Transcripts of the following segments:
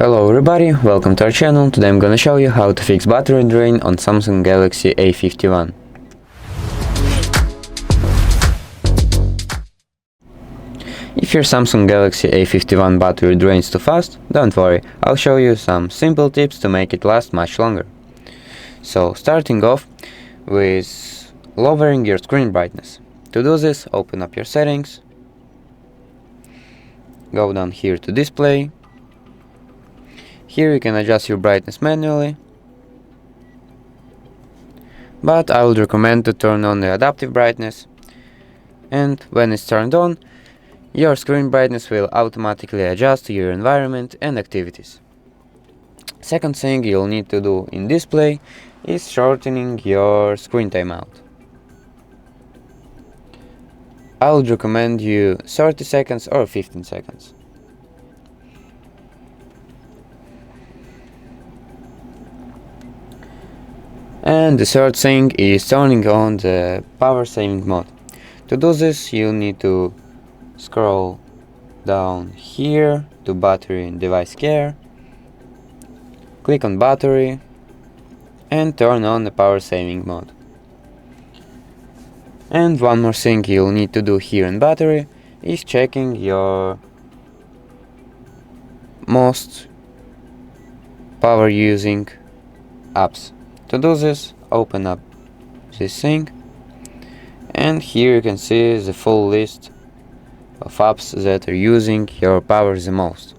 Hello everybody, welcome to our channel. Today I'm gonna show you how to fix battery drain on Samsung Galaxy A51. If your Samsung Galaxy A51 battery drains too fast, don't worry, I'll show you some simple tips to make it last much longer. So, starting off with lowering your screen brightness. To do this, open up your settings, go down here to display. Here you can adjust your brightness manually, but I would recommend to turn on the adaptive brightness, and when it's turned on, your screen brightness will automatically adjust to your environment and activities. Second thing you'll need to do in display is shortening your screen timeout. I would recommend you 30 seconds or 15 seconds. And the third thing is turning on the power saving mode. To do this, you need to scroll down here to battery and device care, click on battery and turn on the power saving mode. And one more thing you'll need to do here in battery is checking your most power using apps. To do this, open up this thing, and here you can see the full list of apps that are using your power the most.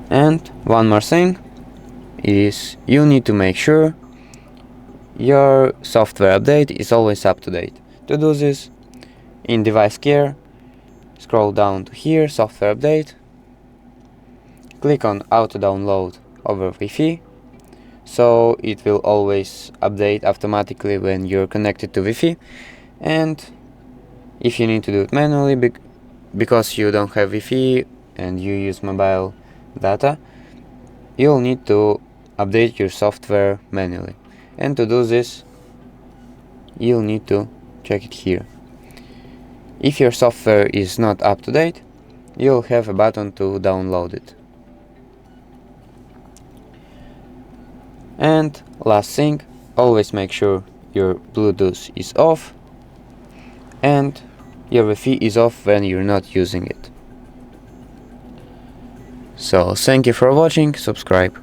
And one more thing is you need to make sure your software update is always up to date. To do this, in device care, scroll down to here, software update, click on auto download over Wi-Fi, so it will always update automatically when you're connected to Wi-Fi. And if you need to do it manually because you don't have Wi-Fi and you use mobile data, you'll need to update your software manually. And to do this, you'll need to check it here. If your software is not up to date, you'll have a button to download it. And last thing, always make sure your Bluetooth is off and your Wi-Fi is off when you're not using it. So thank you for watching, subscribe.